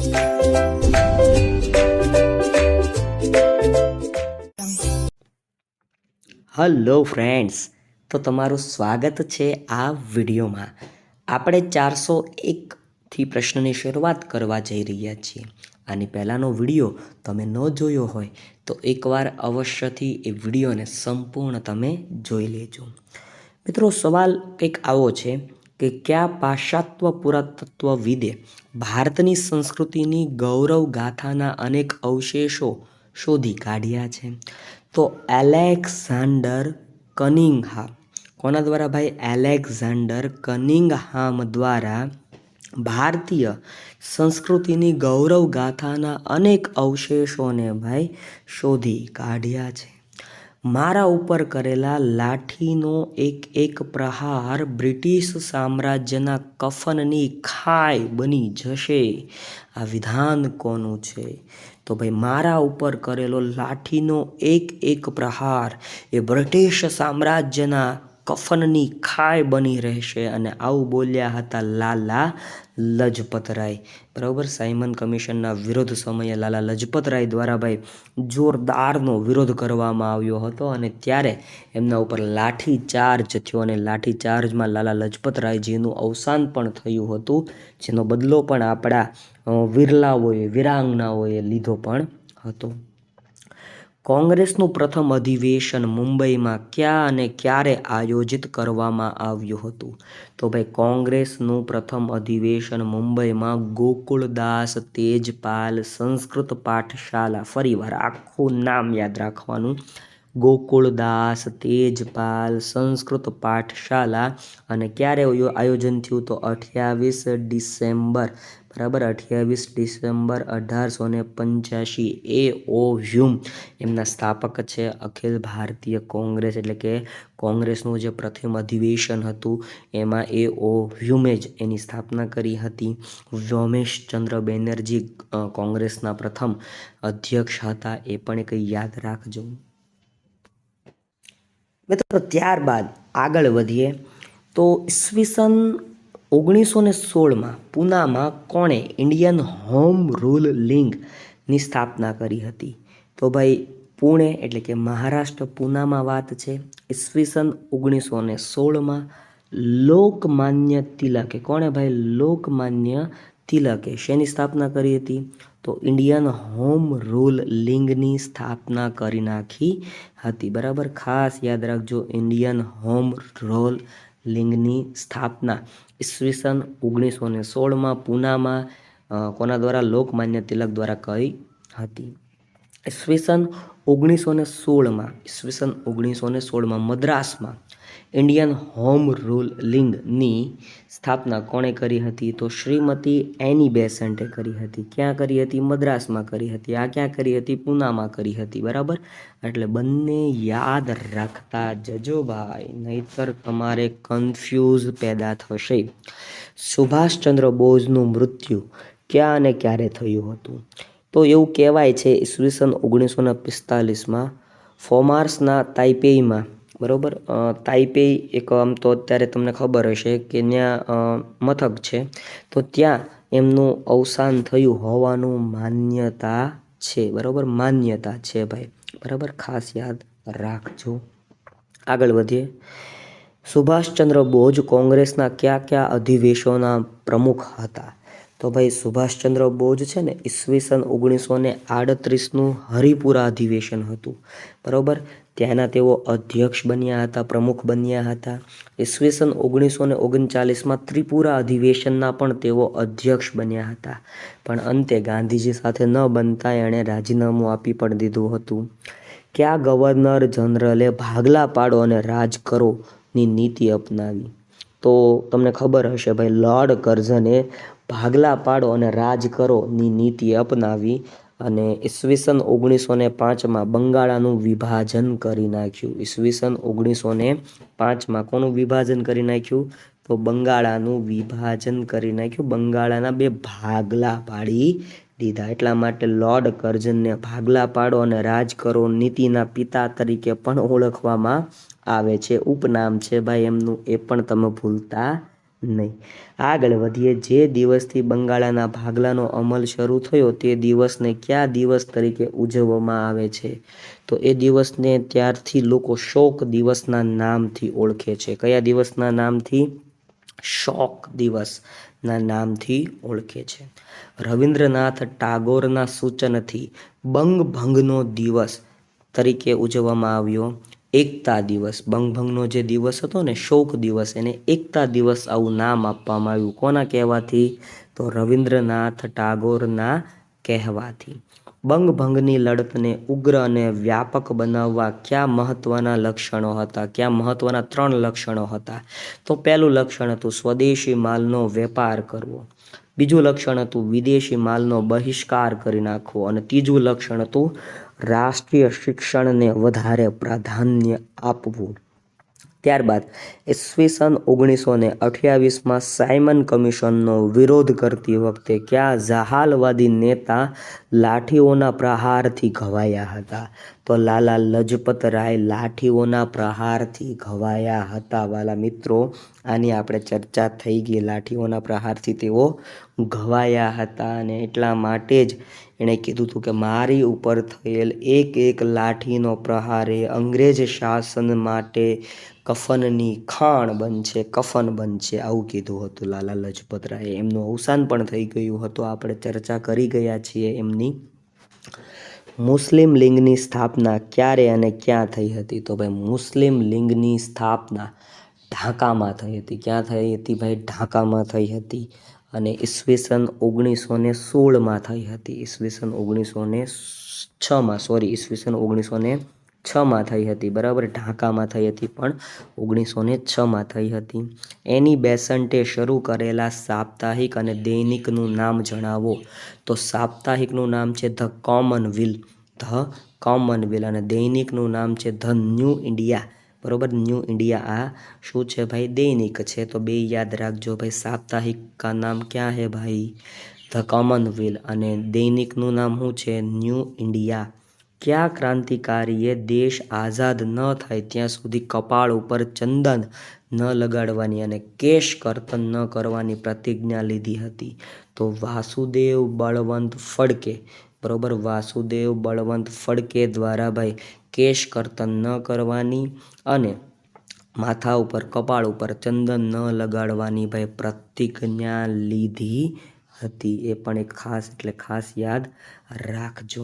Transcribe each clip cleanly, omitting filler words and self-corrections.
Hello friends, તો તમારું સ્વાગત છે આ વિડીયોમાં. આપણે 401થી પ્રશ્નની શરૂઆત કરવા જઈ રહ્યા છીએ. આની પહેલાંનો વિડીયો તમે ન જોયો હોય તો એકવાર અવશ્યથી એ વિડીયોને સંપૂર્ણ તમે જોઈ લેજો. મિત્રો, સવાલ કંઈક આવો છે કે કયા પાશ્ચાત્ય પુરાતત્વવિદે ભારતની સંસ્કૃતિની ગૌરવ ગાથાના અનેક અવશેષો શોધી કાઢ્યા છે? તો એલેક્ઝાન્ડર કનિંઘહામ. કોના દ્વારા ભાઈ? એલેક્ઝાન્ડર કનિંઘહામ દ્વારા ભારતીય સંસ્કૃતિની ગૌરવ ગાથાના અનેક અવશેષોને ભાઈ શોધી કાઢ્યા છે. મારા ઉપર કરેલા લાઠીનો એક એક પ્રહાર બ્રિટિશ સામ્રાજ્યના કફનની ખાઈ બની જશે. આ વિધાન કોનું છે? તો ભાઈ, મારા ઉપર કરેલો લાઠીનો એક એક પ્રહાર એ બ્રિટિશ સામ્રાજ્યના કફનની ખાઈ બની રહેશે. અને આવું બોલ્યા હતા લાલા લજપતરાય. બરાબર, સાયમન કમિશનના વિરોધ સમયે લાલા લજપતરાય દ્વારા ભાઈ જોરદારનો વિરોધ કરવામાં આવ્યો હતો અને ત્યારે એમના ઉપર લાઠીચાર્જ થયો અને લાઠીચાર્જમાં લાલા લજપતરાયજીનું અવસાન પણ થયું હતું, જેનો બદલો પણ આપણા વિરલાઓએ, વિરાંગનાઓએ લીધો પણ હતો. કોંગ્રેસનું પ્રથમ અધિવેશન મુંબઈમાં ક્યાં અને ક્યારે આયોજિત કરવામાં આવ્યું હતું? તો ભાઈ, કોંગ્રેસનું પ્રથમ અધિવેશન મુંબઈમાં ગોકુળદાસ તેજપાલ સંસ્કૃત પાઠશાલા. ફરીવાર આખું નામ યાદ રાખવાનું, ગોકુળદાસ તેજપાલ સંસ્કૃત પાઠશાલા. અને ક્યારે આયોજન થયું? તો 28 ડિસેમ્બર. બરાબર, 28 ડિસેમ્બર 1885. એ.ઓ. હ્યુમ એમના સ્થાપક છે. અખિલ ભારતીય કોંગ્રેસ એટલે કે કોંગ્રેસનું જે પ્રથમ અધિવેશન હતું એમાં એ.ઓ. હ્યુમે જ એની સ્થાપના કરી હતી. વ્યોમેશચંદ્ર બેનર્જી કોંગ્રેસના પ્રથમ અધ્યક્ષ હતા, એ પણ કંઈ યાદ રાખજો. મિત્રો, ત્યારબાદ આગળ વધીએ તો ઈસવીસન 1916માં પૂનામાં કોણે ઇન્ડિયન હોમ રૂલ લીગની સ્થાપના કરી હતી? તો ભાઈ, પુણે એટલે કે મહારાષ્ટ્ર, પૂનામાં વાત છે. ઈસવીસન 1916માં લોકમાન્ય તિલકે, કોણે ભાઈ? લોકમાન્ય તિલકે શેની સ્થાપના કરી હતી? તો ઇન્ડિયન હોમ રૂલ લીગની સ્થાપના કરી નાખી હતી. બરાબર, ખાસ યાદ રાખજો, ઇન્ડિયન હોમ રૂલ લીગની સ્થાપના ઈસવીસન 1916માં પૂનામાં કોના દ્વારા? લોકમાન્ય તિલક દ્વારા કરી હતી. ઈસવીસન 1916માં મદ્રાસમાં ઇન્ડિયન હોમ રૂલ લીગની સ્થાપના કોણે કરી હતી? તો શ્રીમતી એની બેસન્ટે કરી હતી. ક્યાં કરી હતી? મદ્રાસમાં કરી હતી. આ ક્યાં કરી હતી? પૂનામાં કરી હતી. બરાબર, એટલે બંને યાદ રાખતા જજો ભાઈ, નહીતર તમારે કન્ફ્યુઝ પેદા થશે. સુભાષચંદ્ર બોઝનું મૃત્યુ ક્યાં અને ક્યારે થયું હતું? તો એવું કહેવાય છે ઈસવીસન 1945માં ફોમાર્સના તાઇપેઈમાં. બરાબર, તાઇપેઈ એક આમ તો અત્યારે તમને ખબર હશે કે ત્યાં મથક છે, તો ત્યાં એમનું અવસાન થયું હોવાનું માન્યતા છે. બરાબર, માન્યતા છે ભાઈ. બરાબર, ખાસ યાદ રાખજો. આગળ વધીએ. સુભાષચંદ્ર બોઝ કોંગ્રેસના કયા અધિવેશનોના પ્રમુખ હતા? તો ભાઈ, સુભાષચંદ્ર બોઝ છે ને, ઈસવીસન 1938નું હરિપુરા અધિવેશન હતું. બરાબર, ત્યાંના તેઓ અધ્યક્ષ બન્યા હતા, પ્રમુખ બન્યા હતા. ઈસવીસન 1939માં ત્રિપુરા અધિવેશનના પણ તેઓ અધ્યક્ષ બન્યા હતા, પણ અંતે ગાંધીજી સાથે ન બનતા એણે રાજીનામું આપી પણ દીધું હતું. કયા ગવર્નર જનરલે ભાગલા પાડો અને રાજ કરોની નીતિ અપનાવી? તો તમને ખબર હશે ભાઈ, લોર્ડ કર્ઝને ભાગલા પાડો અને રાજ કરોની નીતિ અપનાવી અને ઈસવીસન 1905માં બંગાળાનું વિભાજન કરી નાખ્યું. ઈસવીસન 1905માં કોનું વિભાજન કરી નાખ્યું? તો બંગાળાનું વિભાજન કરી નાખ્યું. બંગાળાના બે ભાગલા પાડી દીધા. એટલા માટે લોર્ડ કર્ઝનને ભાગલા પાડો અને રાજ કરો નીતિના પિતા તરીકે પણ ઓળખવામાં આવે છે. ઉપનામ છે ભાઈ એમનું, એ પણ તમે ભૂલતા નહીં. આગળ વધીએ. જે દિવસથી બંગાળાના ભાગલાનો અમલ શરૂ થયો તે દિવસને કયા દિવસ તરીકે ઉજવવામાં આવે છે? તો એ દિવસને ત્યારથી લોકો શોક દિવસના નામથી ઓળખે છે. કયા દિવસના નામથી? શોક દિવસના નામથી ઓળખે છે. રવિન્દ્રનાથ ટાગોરના સૂચનથી બંગભંગનો દિવસ તરીકે ઉજવવામાં આવ્યો એકતા દિવસ. બંગભંગનો જે દિવસ હતો ને, શોક દિવસ, એને એકતા દિવસ આવું નામ આપવામાં આવ્યું. કોના કહેવાથી? તો રવિન્દ્રનાથ ટાગોરના કહેવાથી. બંગભંગની લડતને ઉગ્ર અને વ્યાપક બનાવવા કયા મહત્વના લક્ષણો હતા? કયા મહત્વના 3 લક્ષણો હતા? તો પહેલું લક્ષણ હતું સ્વદેશી માલનો વેપાર કરવો. બીજું લક્ષણ હતું વિદેશી માલનો બહિષ્કાર કરી નાખવો. અને ત્રીજું લક્ષણ હતું રાષ્ટ્રીય શિક્ષણને વધારે પ્રાધાન્ય આપવું. ત્યારબાદ ઈસવીસન 1928માં સાયમન કમિશનનો વિરોધ કરતી વખતે કયા જહાલવાદી નેતા લાઠીઓના પ્રહારથી ઘવાયા હતા? તો લાલા લજપત રાય લાઠીઓના પ્રહારથી ઘવાયા હતા. વાલા મિત્રો, આની આપણે ચર્ચા થઈ ગઈ. લાઠીઓના પ્રહારથી તેઓ ઘવાયા હતા અને એટલા માટે જ એણે કીધું હતું કે મારી ઉપર થયેલ એક એક લાઠીનો પ્રહાર એ અંગ્રેજ શાસન માટે કફનની ખાણ બનશે, કફન બનશે, આવું કીધું હતું લાલા લજપત રાયે. એમનું અવસાન પણ થઈ ગયું હતું. આપણે ચર્ચા કરી ગયા છીએ એમની. મુસ્લિમ લીગની સ્થાપના ક્યારે અને ક્યાં થઈ હતી? તો ભાઈ મુસ્લિમ લીગની સ્થાપના ઢાકામાં થઈ હતી. ક્યાં થઈ હતી ભાઈ? ઢાકામાં થઈ હતી. અને ઈસવીસન 1916માં થઈ હતી. ઈસવીસન 1906માં થઈ હતી. બરાબર, ઢાકામાં થઈ હતી પણ 1906માં થઈ હતી. એની બેસન્ટે શરૂ કરેલા સાપ્તાહિક અને દૈનિકનું નામ જણાવો. તો સાપ્તાહિકનું નામ છે ધ કોમનવેલ્થ, અને દૈનિકનું નામ છે ધ ન્યૂ ઇન્ડિયા. બરોબર, ન્યૂ ઇન્ડિયા. આ શું છે ભાઈ? દૈનિક છે. તો બે યાદ રાખજો ભાઈ. સાપ્તાહિક કા નામ ક્યાં હે ભાઈ? The Commonwealth. અને દૈનિકનું નામ શું છે? New India. કયા ક્રાંતિકારીએ દેશ આઝાદ ન થાય ત્યાં સુધી કપાળ ઉપર ચંદન ન લગાડવાની અને કેશ કર્તન ન કરવાની પ્રતિજ્ઞા લીધી હતી? તો વાસુદેવ બળવંત ફડકે. બરોબર, વાસુદેવ બળવંત ફડકે દ્વારા ભાઈ કેશ કર્તન ન કરવાની અને માથા ઉપર, કપાળ ઉપર ચંદન ન લગાડવાની ભાઈ પ્રતિજ્ઞા લીધી હતી. એ પણ એક ખાસ, એટલે ખાસ યાદ રાખજો.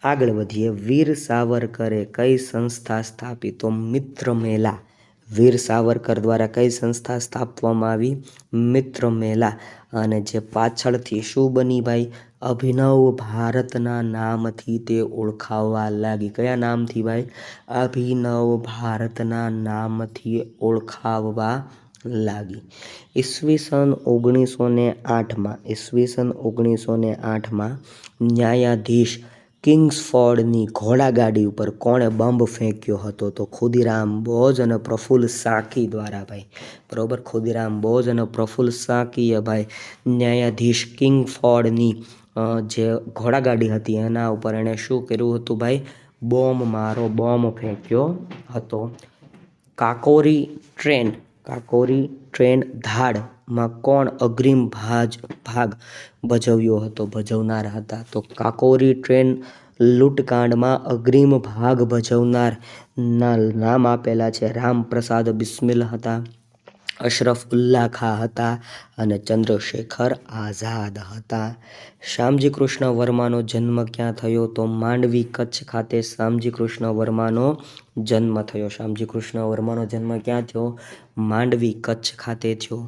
આગળ વધીએ. વીર સાવરકરે કઈ સંસ્થા સ્થાપી? તો મિત્ર મેલા. વીર સાવરકર દ્વારા કઈ સંસ્થા સ્થાપવામાં આવી? મિત્ર મેલા. અને જે પાછળથી શું બની ભાઈ? અભિનવ ભારતના નામથી તે ઓળખાવા લાગી. કયા નામથી ભાઈ? અભિનવ ભારતના નામથી ઓળખાવા લાગી. ઈસવીસન 1908માં ન્યાયાધીશ કિંગ્સફોર્ડની ઘોડાગાડી ઉપર કોણે બોમ્બ ફેંક્યો હતો? તો ખુદીરામ બોઝ અને પ્રફુલ્લ સાંકી દ્વારા ભાઈ. બરોબર, ખુદીરામ બોઝ અને પ્રફુલ્લ સાંકીએ ભાઈ ન્યાયાધીશ કિંગફોર્ડની જે ઘોડાગાડી હતી એના ઉપર એણે શું કર્યું હતું ભાઈ? બોમ્બ ફેંક્યો હતો. કાકોરી ટ્રેન ધાડમાં કોણ અગ્રીમ ભાગ ભજવનાર હતા? તો કાકોરી ટ્રેન લૂંટકાંડમાં અગ્રીમ ભાગ ભજવનારના નામ આપેલા છે. રામપ્રસાદ બિસ્મિલ હતા, અશરફ ઉલ્લા ખાં હતા અને ચંદ્રશેખર આઝાદ હતા. શ્યામજી કૃષ્ણ વર્માનો જન્મ ક્યાં થયો? તો માંડવી, કચ્છ ખાતે શ્યામજી કૃષ્ણ વર્માનો જન્મ થયો. શ્યામજી કૃષ્ણ વર્માનો જન્મ ક્યાં થયો? માંડવી, કચ્છ ખાતે થયો.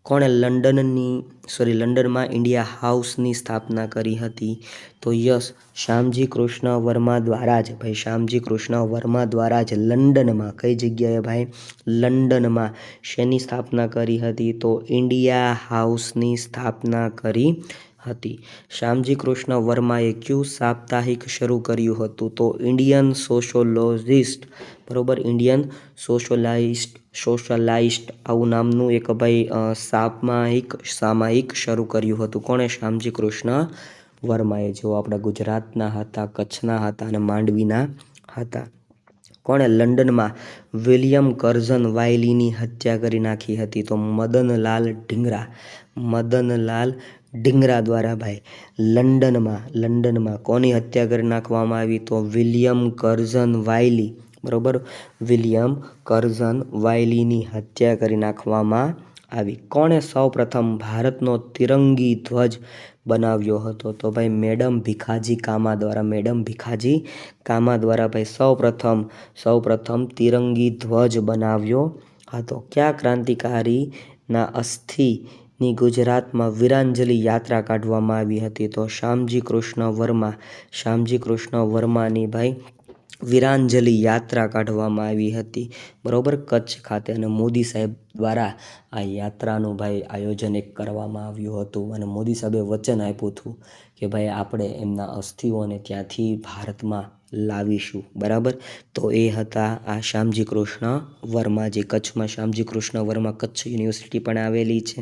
કોણે લંડનમાં ઇન્ડિયા હાઉસની સ્થાપના કરી હતી? તો યસ, શ્યામજી કૃષ્ણ વર્મા દ્વારા જ ભાઈ. શ્યામજી કૃષ્ણ વર્મા દ્વારા જ લંડનમાં, કઈ જગ્યાએ ભાઈ? લંડનમાં શેની સ્થાપના કરી હતી? તો ઇન્ડિયા હાઉસની સ્થાપના કરી હતી. શ્યામજી કૃષ્ણ વર્માએ કયું સાપ્તાહિક શરૂ કર્યું હતું? તો ઇન્ડિયન સોશિયોલોજિસ્ટ. બરોબર, ઇન્ડિયન સોશિયલાઇસ્ટ આવું નામનું એક ભાઈ સામાયિક શરૂ કર્યું હતું. કોણે? શ્યામજી કૃષ્ણ વર્માએ. જેઓ આપણા ગુજરાતના હતા, કચ્છના હતા અને માંડવીના હતા. કોણે લંડનમાં વિલિયમ કર્ઝન વાયલીની હત્યા કરી નાખી હતી? તો મદનલાલ ઢીંગરા દ્વારા ભાઈ લંડનમાં કોની હત્યા કરી નાખવામાં આવી? તો વિલિયમ કર્ઝન વાયલી, બરોબર, વિલિયમ કર્ઝન વાયલીની હત્યા કરી નાખવામાં આવી. કોણે સૌપ્રથમ ભારતનો તિરંગી ધ્વજ બનાવ્યો હતો? તો ભાઈ મેડમ ભીખાજી કામા દ્વારા ભાઈ સૌપ્રથમ તિરંગી ધ્વજ બનાવ્યો હતો. કયા ક્રાંતિકારીના અસ્થિની ગુજરાતમાં વીરાંજલિ યાત્રા કાઢવામાં આવી હતી? તો શ્યામજી કૃષ્ણ વર્માની ભાઈ વીરાંજલિ યાત્રા કાઢવામાં આવી હતી, બરોબર, કચ્છ ખાતે. અને મોદી સાહેબ દ્વારા આ યાત્રાનું ભાઈ આયોજન કરવામાં આવ્યું હતું. અને મોદી સાહેબે વચન આપ્યું હતું કે ભાઈ આપણે એમના અસ્થિઓને ત્યાંથી ભારતમાં લાવીશું, બરાબર. તો એ હતા આ શ્યામજી કૃષ્ણ વર્માજી. કચ્છમાં શ્યામજી કૃષ્ણ વર્મા કચ્છ યુનિવર્સિટી પણ આવેલી છે.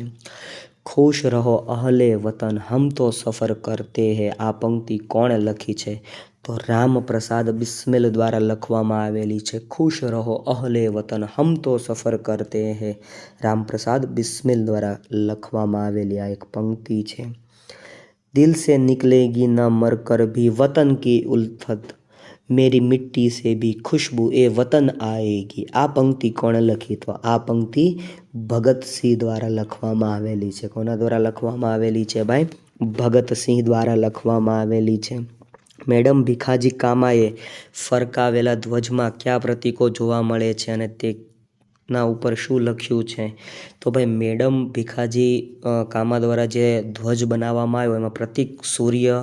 ખુશ રહો અહલે વતન હમ તો સફર કરતે હે, આ પંક્તિ કોણે લખી છે? તો રામપ્રસાદ બિસ્મિલ દ્વારા લખવામાં આવેલી છે. ખુશ રહો અહલે વતન હમ તો સફર કરતે હે, રામપ્રસાદ બિસ્મિલ દ્વારા લખવામાં આવેલી આ એક પંક્તિ છે. દિલ સે નિકલેગી ન મર કર ભી વતન કી ઉલ્ફત, મેરી મિટ્ટી સે ભી ખુશ્બુ એ વતન આએગી, આ પંક્તિ કોણે લખી? તો આ પંક્તિ ભગતસિંહ દ્વારા લખવામાં આવેલી છે. કોના દ્વારા લખવામાં આવેલી છે ભાઈ? ભગતસિંહ દ્વારા લખવામાં આવેલી છે. મેડમ ભીખાજી કામાએ ફરકાવેલા ધ્વજમાં કયા પ્રતીકો જોવા મળે છે અને તેના ઉપર શું લખ્યું છે? તો ભાઈ મેડમ ભીખાજી કામા દ્વારા જે ધ્વજ બનાવવામાં આવ્યો એમાં પ્રતીક સૂર્ય,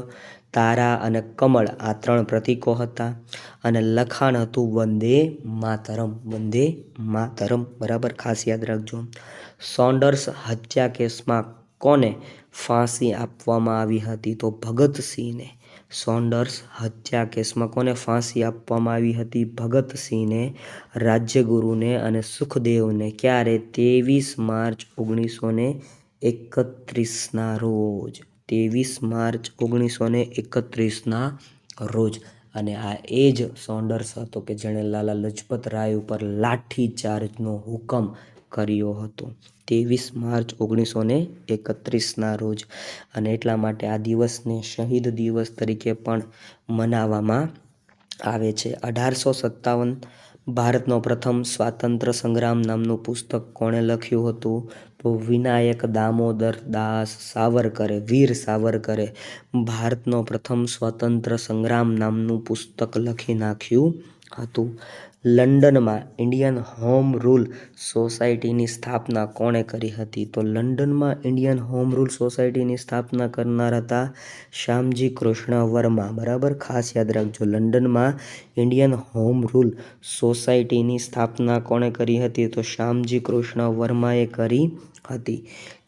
તારા અને કમળ, આ 3 પ્રતીકો હતા. અને લખાણ હતું વંદે માતરમ, બરાબર, ખાસ યાદ રાખજો. સોન્ડર્સ હત્યા કેસમાં કોને ફાંસી આપવામાં આવી હતી? તો ભગતસિંહને. સોન્ડર્સ હત્યા કેસમાં કોને ફાંસી આપવામાં આવી હતી? ભગતસિંહને, રાજ્યગુરુને અને સુખદેવને. ક્યારે? 23 માર્ચ 1931ના રોજ. 23 માર્ચ 1931ના રોજ. અને આ એ જ સોન્ડર્સ હતો કે જેણે લાલા લજપત રાય ઉપર લાઠીચાર્જનો હુકમ કર્યો હતો 23 માર્ચ 1931ના રોજ. અને એટલા માટે આ દિવસને શહીદ દિવસ તરીકે પણ મનાવવામાં આવે છે. 1857 ભારતનો પ્રથમ સ્વાતંત્ર્ય સંગ્રામ નામનું પુસ્તક કોણે લખ્યું હતું? તો વિનાયક દામોદર દાસ સાવરકરે, વીર સાવરકરે ભારતનો પ્રથમ સ્વતંત્ર સંગ્રામ નામનું પુસ્તક લખી નાખ્યું હતું. લંડનમાં ઇન્ડિયન હોમ રૂલ સોસાયટીની સ્થાપના કોણે કરી હતી? તો લંડનમાં ઇન્ડિયન હોમ રૂલ સોસાયટીની સ્થાપના કરનાર હતા શ્યામજી કૃષ્ણ વર્મા, બરાબર, ખાસ યાદ રાખજો. લંડનમાં ઇન્ડિયન હોમ રૂલ સોસાયટીની સ્થાપના કોણે કરી હતી? તો શ્યામજી કૃષ્ણ વર્માએ કરી હતી.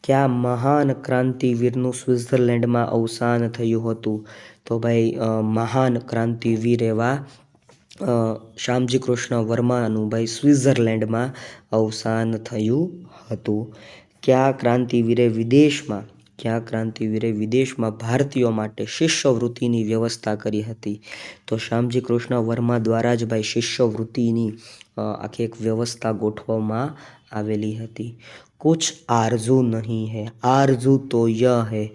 કયા મહાન ક્રાંતિવીરનું સ્વિટ્ઝરલેન્ડમાં અવસાન થયું હતું? તો ભાઈ મહાન ક્રાંતિવીર એવા શ્યામજી કૃષ્ણ વર્માનું ભાઈ સ્વિટ્ઝરલેન્ડમાં અવસાન થયું હતું. કયા ક્રાંતિવીરે વિદેશમાં ભારતીયો માટે શિષ્યવૃત્તિની વ્યવસ્થા કરી હતી? તો શ્યામજી કૃષ્ણ વર્મા દ્વારા જ ભાઈ શિષ્યવૃત્તિની આખી એક વ્યવસ્થા ગોઠવવામાં આવેલી હતી. કુછ આરઝू નહીં હૈ, આરઝू તો યહ હૈ,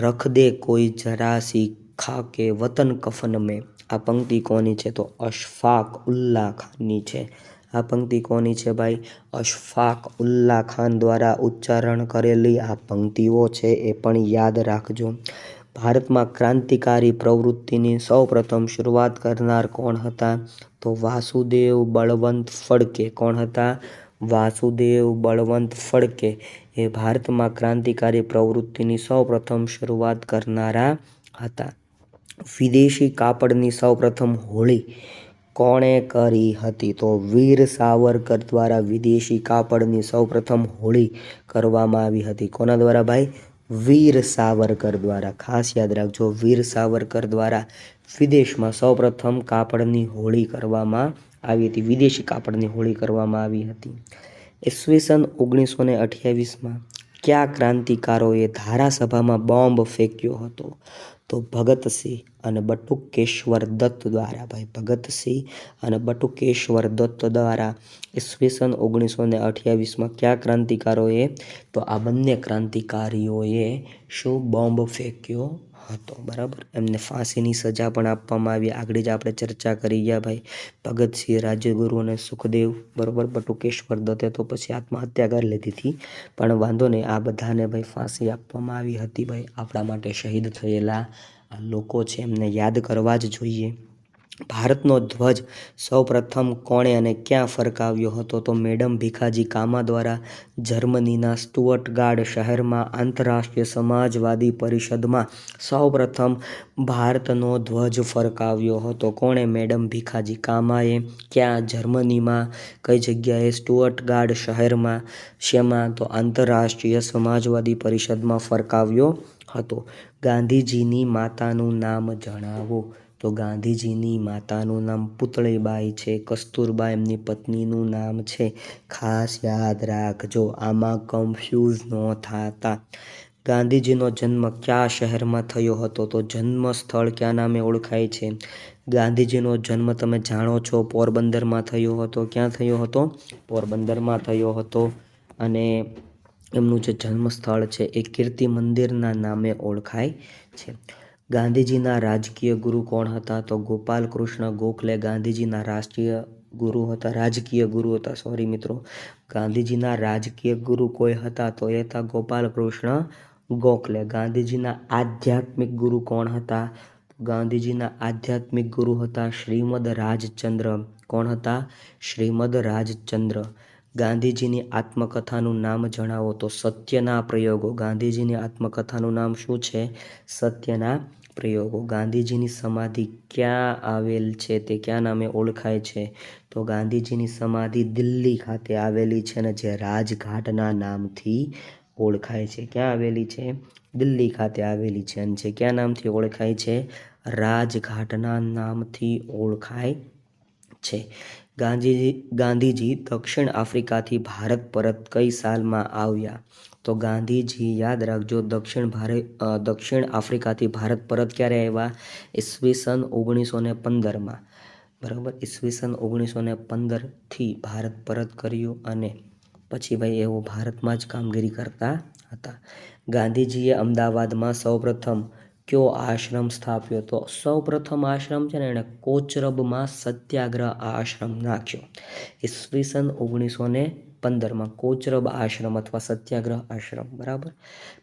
રખ દે કોઈ જરા સી ખાકે વતન કફન મેં, આ પંક્તિ કોની છે? તો અશફાક ઉલ્લા ખાનની છે. આ પંક્તિ કોની છે ભાઈ? અશફાક ઉલ્લા ખાન દ્વારા ઉચ્ચારણ કરેલી આ પંક્તિઓ છે, એ પણ યાદ રાખજો. ભારતમાં ક્રાંતિકારી પ્રવૃત્તિની સૌપ્રથમ શરૂઆત કરનાર કોણ હતા? તો વાસુદેવ બળવંત ફડકે. કોણ હતા? વાસુદેવ બળવંત ફડકે એ ભારતમાં ક્રાંતિકારી પ્રવૃત્તિની સૌપ્રથમ શરૂઆત કરનારા હતા. વિદેશી કાપડની સૌપ્રથમ હોળી કોણે કરી હતી? તો વીર સાવરકર દ્વારા વિદેશી કાપડની સૌપ્રથમ હોળી કરવામાં આવી હતી. કોના દ્વારા ભાઈ? વીર સાવરકર દ્વારા. ખાસ યાદ રાખજો, વીર સાવરકર દ્વારા વિદેશમાં સૌપ્રથમ કાપડની હોળી કરવામાં આવી હતી, વિદેશી કાપડની હોળી કરવામાં આવી હતી. ઈસવીસન 1928માં કયા ક્રાંતિકારોએ ધારાસભામાં બોમ્બ ફેંક્યો હતો? તો ભગતસિંહ અને બટુકેશ્વર દત્ત દ્વારા. ભાઈ ભગતસિંહ અને બટુકેશ્વર દત્ત દ્વારા ઈસવીસન 1928માં કયા ક્રાંતિકારોએ? તો આ બંને ક્રાંતિકારીઓએ શું બોમ્બ ફેંક્યો હતો? બરાબર. એમને ફાંસીની સજા પણ આપવામાં આવી. આગળ જ આપણે ચર્ચા કરી ગયા ભાઈ. ભગતસિંહ, રાજગુરુ અને સુખદેવ. બરાબર. બટુકેશ્વર દત્તે તો પછી આત્મહત્યા કરી લીધી હતી, પણ વાંધો નહીં, આ બધાને ભાઈ ફાંસી આપવામાં આવી હતી. ભાઈ આપણા માટે શહીદ થયેલા લોકો છે, એમને યાદ કરવા જ જોઈએ. ભારતનો ધ્વજ સૌપ્રથમ કોણે અને ક્યાં ફરકાવ્યો હતો? તો મેડમ ભીખાજી કામા દ્વારા જર્મનીના સ્ટુઅર્ટગાર્ડ શહેરમાં આંતરરાષ્ટ્રીય સમાજવાદી પરિષદમાં સૌપ્રથમ ભારતનો ધ્વજ ફરકાવ્યો હતો. કોણે? મેડમ ભીખાજી કામાએ. ક્યાં? જર્મનીમાં. કઈ જગ્યાએ? સ્ટુઅર્ટગાર્ડ શહેરમાં. શેમાં? તો આંતરરાષ્ટ્રીય સમાજવાદી પરિષદમાં ફરકાવ્યો હતો. ગાંધીજીની માતાનું નામ જણાવો. તો ગાંધીજીની માતાનું નામ પુતળીબાઈ છે. કસ્તુરબા એમની પત્નીનું નામ છે. ખાસ યાદ રાખજો, આમાં કન્ફ્યુઝ ન થતા. ગાંધીજીનો જન્મ કયા શહેરમાં થયો હતો? તો જન્મ સ્થળ કયા નામે ઓળખાય છે? ગાંધીજીનો જન્મ તમે જાણો છો, પોરબંદરમાં થયો હતો. ક્યાં થયો હતો? પોરબંદરમાં થયો હતો. અને એમનું જે જન્મ સ્થળ છે એ કીર્તિ મંદિરના નામે ઓળખાય છે. ગાંધીજીના રાજકીય ગુરુ કોણ હતા? તો ગોપાલ કૃષ્ણ ગોખલે ગાંધીજીના રાષ્ટ્રીય ગુરુ હતા. રાજકીય ગુરુ હતા, સોરી મિત્રો. ગાંધીજીના રાજકીય ગુરુ કોઈ હતા? તો એ હતા ગોપાલ કૃષ્ણ ગોખલે. ગાંધીજીના આધ્યાત્મિક ગુરુ કોણ હતા? ગાંધીજીના આધ્યાત્મિક ગુરુ હતા શ્રીમદ રાજચંદ્ર. કોણ હતા? શ્રીમદ રાજચંદ્ર. ગાંધીજીની આત્મકથાનું નામ જણાવો. તો સત્યના પ્રયોગો. ગાંધીજીની આત્મકથાનું નામ શું છે? સત્યના પ્રયોગો. ગાંધીજીની સમાધિ ક્યાં આવેલ છે? તે કયા નામે ઓળખાય છે? તો ગાંધીજીની સમાધિ દિલ્હી ખાતે આવેલી છે, અને જે રાજઘાટના નામથી ઓળખાય છે. ક્યાં આવેલી છે? દિલ્હી ખાતે આવેલી છે, અને જે કયા નામથી ઓળખાય છે? રાજઘાટના નામથી ઓળખાય છે. ગાંધીજી દક્ષિણ આફ્રિકાથી ભારત પરત કઈ સાલમાં આવ્યા? તો ગાંધીજી, યાદ રાખજો, દક્ષિણ આફ્રિકાથી ભારત પરત ક્યારે આવ્યા? ઈસવીસન 1915માં. બરાબર. ઈસવીસન 1915થી ભારત પરત કર્યું, અને પછી ભાઈ એવો ભારતમાં જ કામગીરી કરતા હતા. ગાંધીજીએ અમદાવાદમાં સૌપ્રથમ કયો આશ્રમ સ્થાપ્યો? તો સૌપ્રથમ આશ્રમ છે ને એણે કોચરબમાં સત્યાગ્રહ આશ્રમ નાખ્યો. ઈસવીસન 1915માં કોચરબ આશ્રમ અથવા સત્યાગ્રહ આશ્રમ. બરાબર.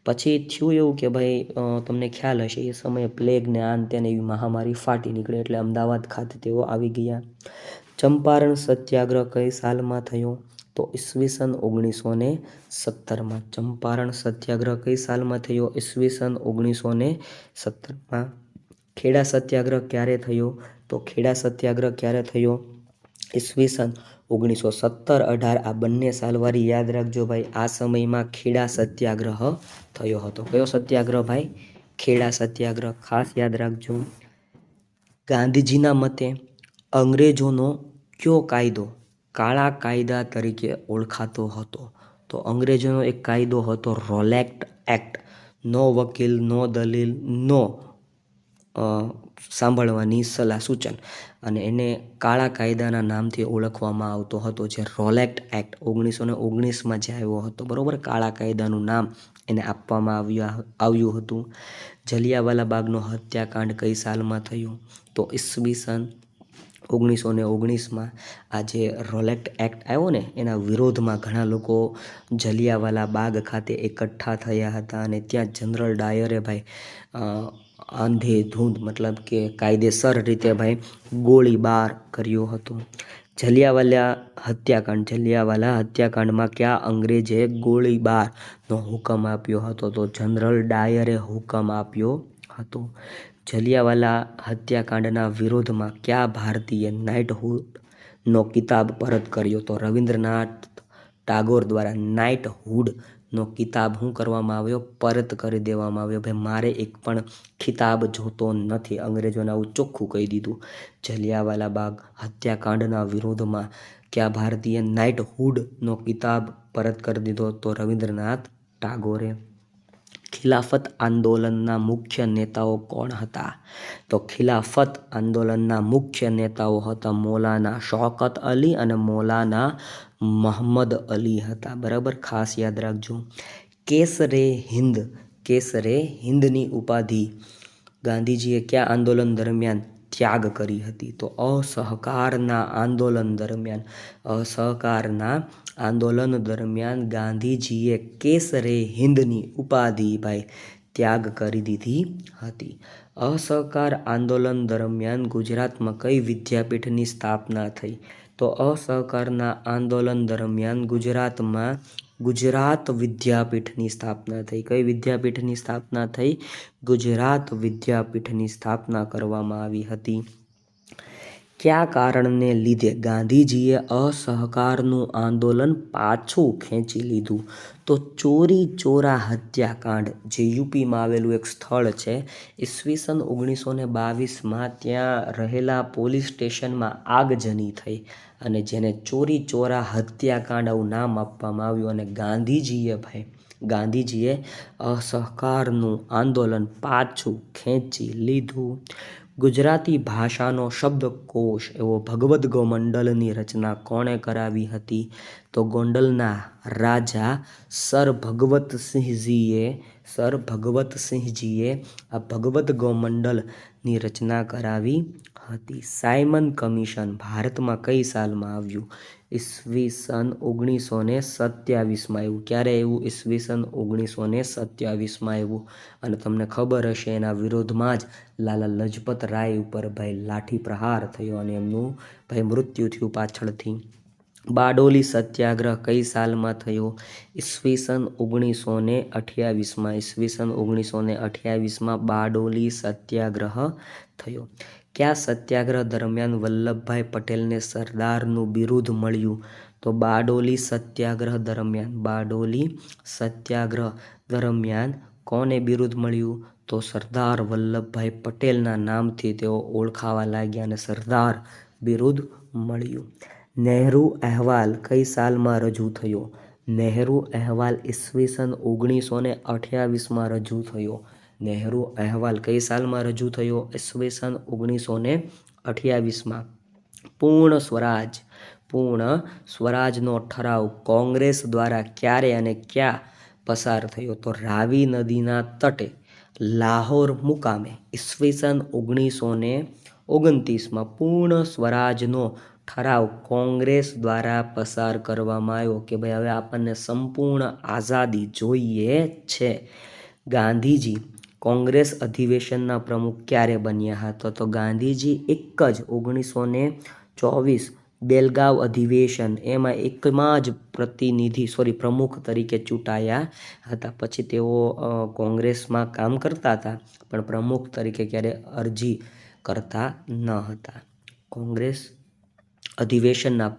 પછી થયું એવું કે ભાઈ તમને ખ્યાલ હશે, એ સમયે પ્લેગ ને આન તેને એવી મહામારી ફાટી નીકળી, એટલે અમદાવાદ ખાતે તેઓ આવી ગયા. ચંપારણ સત્યાગ્રહ કઈ સાલમાં થયો? તો ઈસવીસન 1917માં. ચંપારણ સત્યાગ્રહ કઈ સાલમાં થયો? ઈસવીસન 1917માં. ખેડા સત્યાગ્રહ ક્યારે થયો? તો ખેડા સત્યાગ્રહ ક્યારે થયો? ઈસવીસન 1917-18 આ બંને સાલવારી યાદ રાખજો ભાઈ. આ સમયમાં ખેડા સત્યાગ્રહ થયો હતો. કયો સત્યાગ્રહ ભાઈ? ખેડા સત્યાગ્રહ. ખાસ યાદ રાખજો. ગાંધીજીના મતે અંગ્રેજોનો કયો કાયદો કાળા કાયદા તરીકે ઓળખાતો હતો? તો અંગ્રેજોનો એક કાયદો હતો રોલેટ એક્ટ. નો વકીલ, નો દલીલ, નો સાંભળવાની સલાહ સૂચન, અને એને કાળા કાયદાના નામથી ઓળખવામાં આવતો હતો, જે રોલેટ એક્ટ 1919માં જે આવ્યો હતો. બરાબર. કાળા કાયદાનું નામ એને આપવામાં આવ્યું હતું. જલિયાવાલા બાગનો હત્યાકાંડ કઈ સાલમાં થયું? તો ઈસવીસન 1919માં. આ જે રોલેટ એક્ટ આવ્યો ને એના વિરોધમાં ઘણા લોકો જલિયાવાલા બાગ ખાતે એકઠા થયા હતા, અને ત્યાં જનરલ ડાયરે ભાઈ આંધેધૂંધ મતલબ કે કાયદેસર રીતે ભાઈ ગોળીબાર કર્યો હતો. જલિયાવાલા હત્યાકાંડમાં કયા અંગ્રેજે ગોળીબારનો હુકમ આપ્યો હતો? તો જનરલ ડાયરે હુકમ આપ્યો હતો. જલિયાવાલા હત્યાકાંડના વિરોધમાં કયા ભારતીય નાઇટહુડનો કિતાબ પરત કર્યો? તો રવિન્દ્રનાથ ટાગોર દ્વારા નાઇટહુડનો કિતાબ શું કરવામાં આવ્યો? પરત કરી દેવામાં આવ્યો. ભાઈ મારે એક પણ ખિતાબ જોતો નથી. અંગ્રેજોને આવું ચોખ્ખું કહી દીધું. જલિયાવાલા બાગ હત્યાકાંડના વિરોધમાં કયા ભારતીય નાઇટહુડનો કિતાબ પરત કરી દીધો? તો રવિન્દ્રનાથ ટાગોરે. ખિલાફત આંદોલનના મુખ્ય નેતાઓ કોણ હતા? તો ખિલાફત આંદોલનના મુખ્ય નેતાઓ હતા મૌલાના શૌકત અલી અને મૌલાના મોહમ્મદ અલી હતા. બરાબર, ખાસ યાદ રાખજો. કેસરે હિંદની ઉપાધિ ગાંધીજીએ કયા આંદોલન દરમિયાન ત્યાગ કરી હતી? તો અસહકારના આંદોલન દરમિયાન ગાંધીજીએ કેસરે હિંદની ઉપાધિ ભાઈ ત્યાગ કરી દીધી હતી. અસહકાર આંદોલન દરમિયાન ગુજરાતમાં કઈ વિદ્યાપીઠની સ્થાપના થઈ? તો અસહકારના આંદોલન દરમિયાન ગુજરાતમાં ગુજરાત વિદ્યાપીઠની સ્થાપના થઈ. કઈ વિદ્યાપીઠની સ્થાપના થઈ? ગુજરાત વિદ્યાપીઠની સ્થાપના કરવામાં આવી હતી. કયા કારણને લીધે ગાંધીજીએ અસહકારનું આંદોલન પાછું ખેંચી લીધું? તો ચોરી ચોરા હત્યાકાંડ, જે યુપીમાં આવેલું એક સ્થળ છે, ઈસવીસન 1922માં ત્યાં રહેલા પોલીસ સ્ટેશનમાં આગજની થઈ અને જેને ચોરી ચોરા હત્યાકાંડ આવું નામ આપવામાં આવ્યું. અને ગાંધીજીએ અસહકારનું આંદોલન પાછું ખેંચી લીધું. ગુજરાતી ભાષાનો શબ્દકોશ એવો ભગવદ્ ગોમંડલની રચના કોણે કરાવી હતી? તો ગોંડલના રાજા સર ભગવતસિંહજીએ આ ભગવદ્ ગોમંડલની રચના કરાવી હતી. સાયમન કમિશન ભારતમાં કઈ સાલમાં આવ્યું? ઈસવીસન 1927માં આવ્યું. ક્યારે આવ્યું? ઈસવીસન 1927માં આવ્યું. અને તમને ખબર હશે એના વિરોધમાં જ લાલા લજપત રાય ઉપર ભાઈ લાઠી પ્રહાર થયો અને એમનું ભાઈ મૃત્યુ થયું પાછળથી. બારડોલી સત્યાગ્રહ કઈ સાલમાં થયો? ઈસવીસન 1928માં. ઈસવીસન 1928માં બારડોલી સત્યાગ્રહ થયો. કયા સત્યાગ્રહ દરમિયાન વલ્લભભાઈ પટેલને સરદારનું બિરુદ મળ્યું? તો બારડોલી સત્યાગ્રહ દરમિયાન કોને બિરુદ મળ્યું? તો સરદાર વલ્લભભાઈ પટેલના નામથી તેઓ ઓળખાવા લાગ્યા અને સરદાર બિરુદ મળ્યું. નહેરુ અહેવાલ કઈ સાલમાં રજૂ થયો? નહેરુ અહેવાલ ઈસવીસન 1928માં રજૂ થયો. નહેરુ અહેવાલ કઈ સાલમાં રજૂ થયો? ઈસવીસન 1928માં. પૂર્ણ સ્વરાજનો ઠરાવ કોંગ્રેસ દ્વારા ક્યારે અને ક્યાં પસાર થયો? તો રાવી નદીના તટે લાહોર મુકામે ઈસવીસન 1929માં પૂર્ણ સ્વરાજનો ઠરાવ કોંગ્રેસ દ્વારા પસાર કરવામાં આવ્યો કે ભાઈ હવે આપણને સંપૂર્ણ આઝાદી જોઈએ છે. ગાંધીજી કોંગ્રેસ અધિવેશનના પ્રમુખ ક્યારે બન્યા હતા? તો ગાંધીજી એક જ 1924 બેલગાવ અધિવેશન એમાં એકમાં જ પ્રમુખ તરીકે ચૂંટાયા હતા. પછી તેઓ કોંગ્રેસમાં કામ કરતા હતા પણ પ્રમુખ તરીકે ક્યારે અરજી કરતા ન હતા. કોંગ્રેસ અધિવેશનના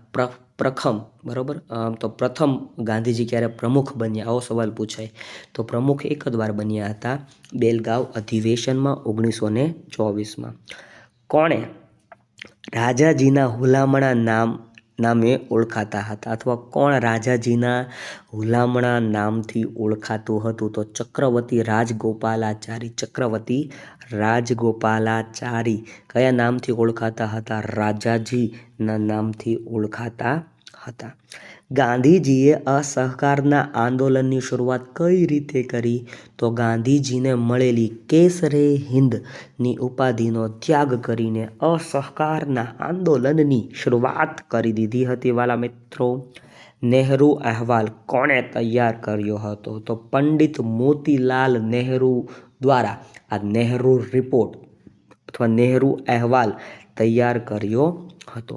પ્રથમ ગાંધીજી ક્યારે પ્રમુખ બન્યા? આવો સવાલ પૂછાય. તો પ્રમુખ એક જ વાર બન્યા હતા, બેલગાવ અધિવેશનમાં 1924માં. કોણે રાજાજીના હુલામણા નામે ઓળખાતા હતા? અથવા કોણ રાજાજીના હુલામણા નામથી ઓળખાતું હતું? તો ચક્રવર્તી રાજગોપાલાચારી કયા નામથી ઓળખાતા હતા? રાજાજીના નામથી ઓળખાતા હતા. ગાંધીજીએ અસહકારના આંદોલનની શરૂઆત કઈ રીતે કરી? તો ગાંધીજીને મળેલી કેસરે હિંદની ઉપાધિનો ત્યાગ કરીને અસહકારના આંદોલનની શરૂઆત કરી દીધી હતી. વાલા મિત્રો, નહેરુ અહેવાલ કોણે તૈયાર કર્યો હતો? તો પંડિત મોતીલાલ નહેરુ દ્વારા આ નહેરુ રિપોર્ટ અથવા નહેરુ અહેવાલ તૈયાર કર્યો હતો.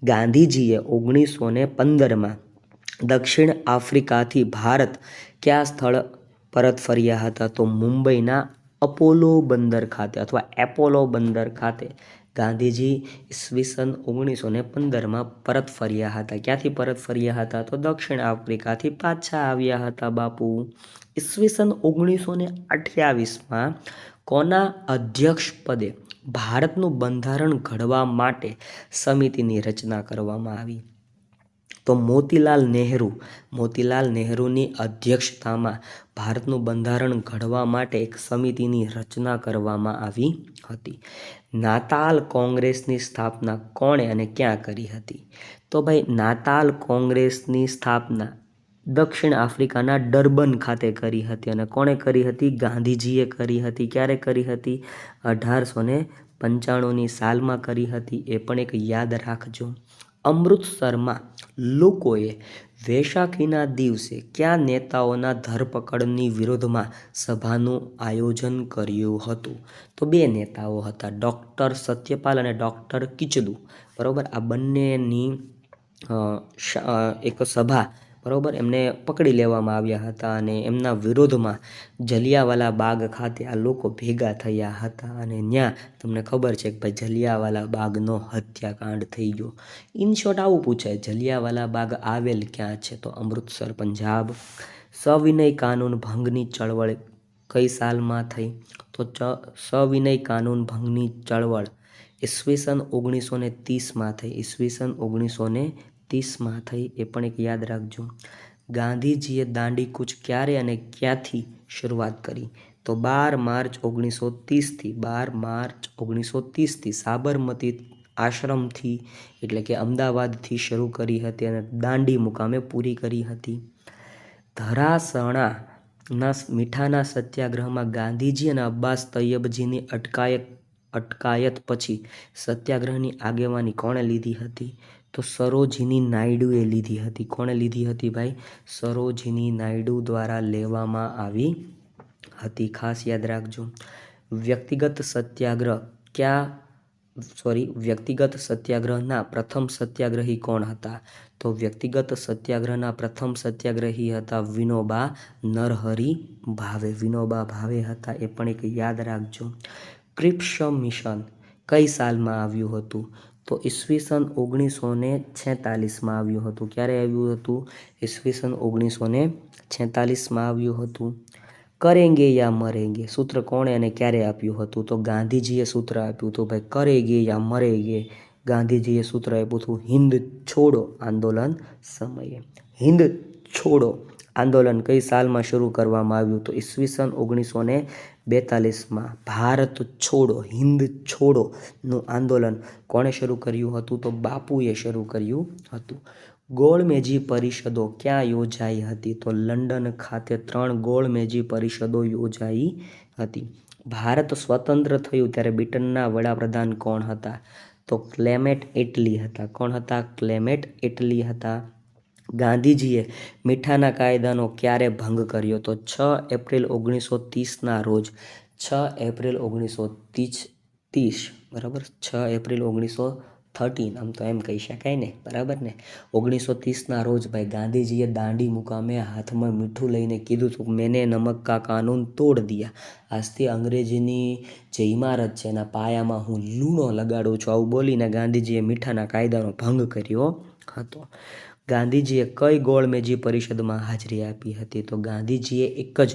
ગાંધીજીએ 1915માં દક્ષિણ આફ્રિકાથી ભારત કયા સ્થળ પરત ફર્યા હતા? તો મુંબઈના એપોલો બંદર ખાતે ગાંધીજી ઈસવીસન 1915માં પરત ફર્યા હતા. ક્યાંથી પરત ફર્યા હતા? તો દક્ષિણ આફ્રિકાથી પાછા આવ્યા હતા બાપુ. ઈસવીસન 1928માં કોના અધ્યક્ષપદે ભારતનું બંધારણ ઘડવા માટે સમિતિની રચના કરવામાં આવી? તો મોતીલાલ નહેરુની અધ્યક્ષતામાં ભારતનું બંધારણ ઘડવા માટે એક સમિતિની રચના કરવામાં આવી હતી. નાતાલ કોંગ્રેસની સ્થાપના કોણે અને ક્યાં કરી હતી? તો ભાઈ નાતાલ કોંગ્રેસની સ્થાપના દક્ષિણ આફ્રિકાના ડર્બન ખાતે કરી હતી. અને કોણે કરી હતી? ગાંધીજીએ કરી હતી. ક્યારે કરી હતી? 1895ની સાલમાં કરી હતી. એ પણ એક યાદ રાખજો. અમૃતસરમાં લોકોએ વૈશાખીના દિવસે કયા નેતાઓના ધરપકડની વિરોધમાં સભાનું આયોજન કર્યું હતું? તો 2 નેતાઓ હતા, ડૉક્ટર સત્યપાલ અને ડૉક્ટર કિચલુ. બરાબર, આ બંનેની એક સભા, બરાબર, એમને પકડી લેવામાં આવ્યા હતા અને એમના વિરોધમાં જલિયાવાલા બાગ ખાતે આ લોકો ભેગા થયા હતા. અને ત્યાં તમને ખબર છે કે ભાઈ જલિયાવાલા બાગનો હત્યાકાંડ થઈ ગયો. ઇન શોર્ટ આવું પૂછાય, જલિયાવાલા બાગ આવેલ ક્યાં છે? તો અમૃતસર, પંજાબ. સવિનય કાનૂન ભંગની ચળવળ કઈ સાલમાં થઈ? તો સવિનય કાનૂન ભંગની ચળવળ ઈસવીસન 1930માં થઈ. ઈસવીસન 1930માં થઈ. એ પણ એક યાદ રાખજો. ગાંધીજીએ દાંડી કૂચ ક્યારે અને ક્યાંથી શરૂઆત કરી? તો 12 માર્ચ 1930થી 12 માર્ચ 1930થી સાબરમતી આશ્રમથી એટલે કે અમદાવાદથી શરૂ કરી હતી અને દાંડી મુકામે પૂરી કરી હતી. ધરાસણાના મીઠાના સત્યાગ્રહમાં ગાંધીજી અને અબ્બાસ તૈયબજીની અટકાયત પછી સત્યાગ્રહની આગેવાની કોણે લીધી હતી? તો સરોજિની નાયડુએ લીધી હતી. કોણે લીધી હતી ભાઈ? સરોજિની નાયડુ દ્વારા લેવામાં આવી હતી. ખાસ યાદ રાખજો. વ્યક્તિગત સત્યાગ્રહના પ્રથમ સત્યાગ્રહી કોણ હતા? તો વ્યક્તિગત સત્યાગ્રહના પ્રથમ સત્યાગ્રહી હતા વિનોબા નરહરી ભાવે. વિનોબા ભાવે હતા. એ પણ એક યાદ રાખજો. ક્રિપ્સ મિશન કઈ સાલમાં આવ્યું હતું? તો ઈસવીસન 1946માં આવ્યું હતું. ક્યારે આવ્યું હતું? ઈસવીસન 1946માં આવ્યું હતું. કરેંગે યા મરેંગે સૂત્ર કોણે અને ક્યારે આપ્યું હતું? તો ગાંધીજીએ સૂત્ર આપ્યું હતું ભાઈ, કરેંગે યા મરેંગે. ગાંધીજીએ સૂત્ર આપ્યું હતું હિન્દ છોડો આંદોલન સમયે. હિન્દ છોડો આંદોલન કઈ સાલમાં શરૂ કરવામાં આવ્યું? તો ઈસવીસન 1942માં. ભારત છોડો, હિન્દ છોડોનું આંદોલન કોણે શરૂ કર્યું હતું? તો બાપુએ શરૂ કર્યું હતું. ગોળમેજી પરિષદો ક્યાં યોજાઈ હતી? તો લંડન ખાતે 3 ગોળમેજી પરિષદો યોજાઈ હતી. ભારત સ્વતંત્ર થયું ત્યારે બ્રિટનના વડાપ્રધાન કોણ હતા? તો ક્લેમેન્ટ એટલી હતા. કોણ હતા? ક્લેમેન્ટ એટલી હતા. ગાંધીજીએ મીઠાના કાયદાનો ક્યારે ભંગ કર્યો? તો 6 એપ્રિલ 1930ના રોજ. 6 એપ્રિલ 1930, બરાબર. 6 એપ્રિલ 1913 આમ તો એમ કહી શકાય ને, બરાબર ને. 1930ના રોજ ભાઈ ગાંધીજીએ દાંડી મુકામે હાથમાં મીઠું લઈને કીધું હતું મેને નમક કા કાનૂન તોડ દિયા. આજથી અંગ્રેજીની જે ઇમારત છે એના પાયામાં હું લૂણો લગાડું છું, આવું બોલીને ગાંધીજીએ મીઠાના કાયદાનો ભંગ કર્યો હતો. ગાંધીજીએ કઈ ગોળમેજી પરિષદમાં હાજરી આપી હતી? તો ગાંધીજીએ એક જ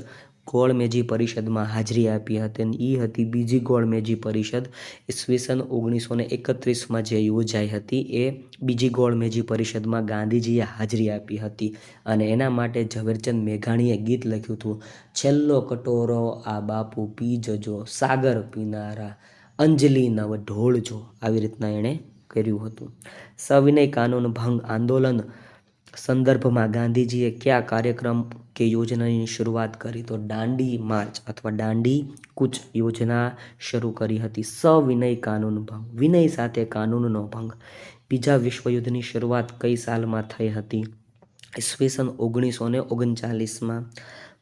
ગોળમેજી પરિષદમાં હાજરી આપી હતી અને એ હતી બીજી ગોળમેજી પરિષદ ઈસવીસન 1931માં જે યોજાઈ હતી. એ બીજી ગોળમેજી પરિષદમાં ગાંધીજીએ હાજરી આપી હતી અને એના માટે ઝવેરચંદ મેઘાણીએ ગીત લખ્યું હતું, છેલ્લો કટોરો આ બાપુ પી જજો, સાગર પીનારા અંજલિ નવ ઢોળજો. આવી રીતના એણે કર્યું હતું. સવિનય કાનૂન ભંગ આંદોલન સંદર્ભમાં ગાંધીજીએ કયા કાર્યક્રમ કે યોજનાની શરૂઆત કરી? તો દાંડી માર્ચ અથવા દાંડી કૂચ યોજના શરૂ કરી હતી. સવિનય કાનૂન ભંગ, વિનય સાથે કાનૂનનો ભંગ. બીજા વિશ્વયુદ્ધની શરૂઆત કઈ સાલમાં થઈ હતી? ઈસવીસન 1939માં.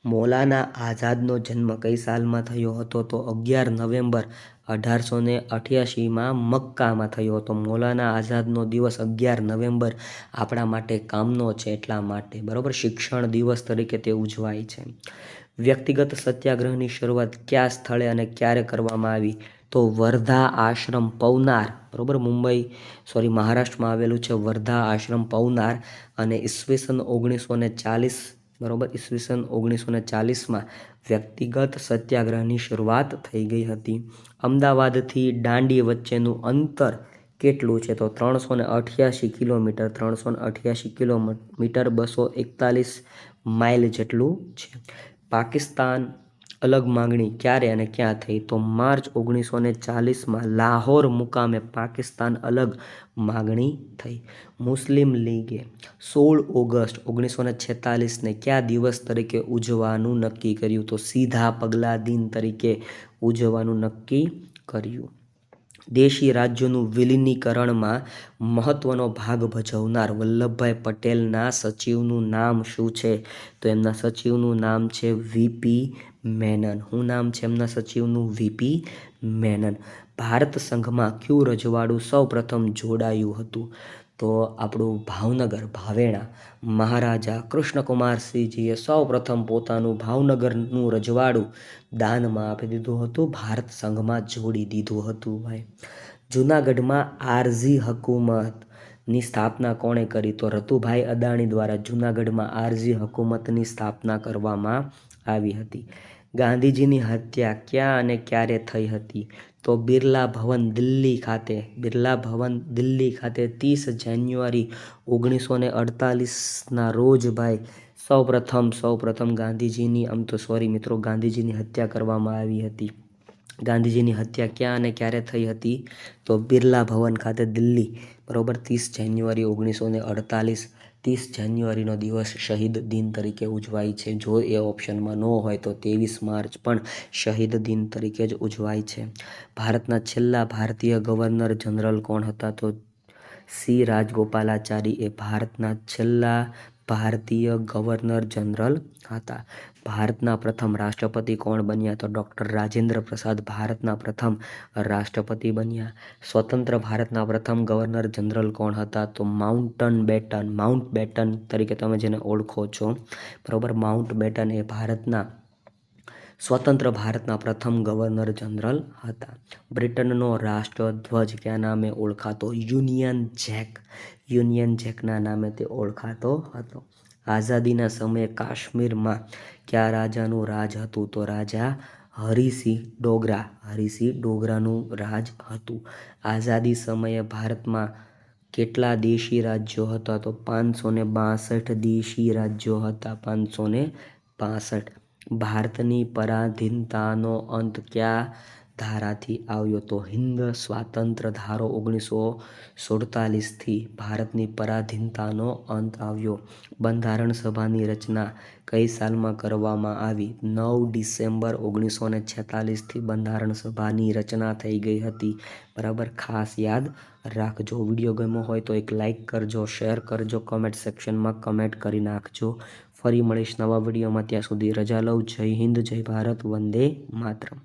મૌલાના આઝાદનો જન્મ કઈ સાલમાં થયો હતો? તો 11 નવેમ્બર 1888માં મક્કામાં થયો હતો. મૌલાના આઝાદનો દિવસ 11 નવેમ્બર આપણા માટે કામનો છે એટલા માટે, બરાબર. શિક્ષણ દિવસ તરીકે તે ઉજવાય છે. વ્યક્તિગત સત્યાગ્રહની શરૂઆત કયા સ્થળે અને ક્યારે કરવામાં આવી? તો વર્ધા આશ્રમ પવનાર, બરાબર. મહારાષ્ટ્રમાં આવેલું છે વર્ધા આશ્રમ પવનાર. અને ઈસવીસન 1940, બરાબર. ઈસવીસન 1940માં વ્યક્તિગત સત્યાગ્રહની શરૂઆત થઈ ગઈ હતી. અમદાવાદથી દાંડી વચ્ચેનું અંતર કેટલું છે? તો 388 કિલોમીટર, 388 કિલોમીટર 241 માઇલ જેટલું છે. પાકિસ્તાન અલગ માંગણી ક્યારે અને ક્યાં થઈ? તો માર્ચ 1940માં લાહોર મુકામે પાકિસ્તાન અલગ માગણી થઈ. મુસ્લિમ લીગે 16 ઓગસ્ટ 1946ને કયા દિવસ તરીકે ઉજવવાનું નક્કી કર્યું? તો સીધા પગલા દિન તરીકે ઉજવવાનું નક્કી કર્યું. દેશી રાજ્યોનું વિલીનીકરણમાં મહત્વનો ભાગ ભજવનાર વલ્લભભાઈ પટેલના સચિવનું નામ શું છે? તો એમના સચિવનું નામ છે વીપી મેનન. શું નામ છે એમના સચિવનું? વીપી મેનન. ભારત સંઘમાં કયું રજવાડું સૌ પ્રથમ જોડાયું હતું? તો આપણું ભાવનગર, ભાવેણા મહારાજા કૃષ્ણકુમારસિંહજીએ સૌ પ્રથમ પોતાનું ભાવનગરનું રજવાડું દાનમાં આપી દીધું હતું, ભારત સંઘમાં જોડી દીધું હતું ભાઈ. જૂનાગઢમાં આરઝી હકુમતની સ્થાપના કોણે કરી? તો રતુભાઈ અદાણી દ્વારા જૂનાગઢમાં આરઝી હકુમતની સ્થાપના કરવામાં આવી હતી. ગાંધીજીની હત્યા ક્યાં અને ક્યારે થઈ હતી? તો બિરલા ભવન દિલ્હી ખાતે, બિરલા ભવન દિલ્હી ખાતે 30 જાન્યુઆરી 1948ના રોજ ભાઈ સૌપ્રથમ ગાંધીજીની હત્યા કરવામાં આવી હતી. ગાંધીજીની હત્યા ક્યાં અને ક્યારે થઈ હતી? તો બિરલા ભવન ખાતે દિલ્હી, બરોબર. 30 જાન્યુઆરી 1948. 30 જાન્યુઆરીનો દિવસ શહીદ દિન તરીકે ઉજવાય છે. જો એ ઓપ્શનમાં ન હોય તો 23 માર્ચ પણ શહીદ દિન તરીકે જ ઉજવાય છે. ભારતના છેલ્લા ભારતીય ગવર્નર જનરલ કોણ હતા? તો સી રાજગોપાલાચારી એ ભારતના છેલ્લા ભારતીય ગવર્નર જનરલ હતા. ભારતના પ્રથમ રાષ્ટ્રપતિ કોણ બન્યા? તો ડૉક્ટર રાજેન્દ્ર પ્રસાદ ભારતના પ્રથમ રાષ્ટ્રપતિ બન્યા. સ્વતંત્ર ભારતના પ્રથમ ગવર્નર જનરલ કોણ હતા? તો માઉન્ટ બેટન તરીકે તમે જેને ઓળખો છો, બરોબર. માઉન્ટ બેટન એ સ્વતંત્ર ભારતના પ્રથમ ગવર્નર જનરલ હતા. બ્રિટનનો રાષ્ટ્રધ્વજ કયા નામે ઓળખાતો? યુનિયન જેકના નામે તે ઓળખાતો હતો. આઝાદીના સમયે કાશ્મીરમાં કયા રાજાનું રાજ હતું? તો રાજા હરિસિંહ ડોગરાનું રાજ હતું. આઝાદી સમયે ભારતમાં કેટલા દેશી રાજ્યો હતા? તો 562 દેશી રાજ્યો હતા. 562. ભારતની પરાધીનતાનો અંત કયા ધારાથી આવ્યો? તો હિન્દ સ્વાતંત્ર્ય ધારો 1947થી ભારતની પરાધીનતાનો અંત આવ્યો. બંધારણ સભાની રચના કઈ સાલમાં કરવામાં આવી? 9 ડિસેમ્બર 1946થી બંધારણ સભાની રચના થઈ ગઈ હતી, બરાબર. ખાસ યાદ રાખજો. વિડીયો ગમ્યો હોય તો એક લાઇક કરજો, શેર કરજો, કમેન્ટ સેક્શનમાં કમેન્ટ કરી નાખજો. ફરી મળીશ નવા વિડીયોમાં. ત્યાં સુધી રજા લઉં. જય હિન્દ, જય ભારત, વંદે માતરમ.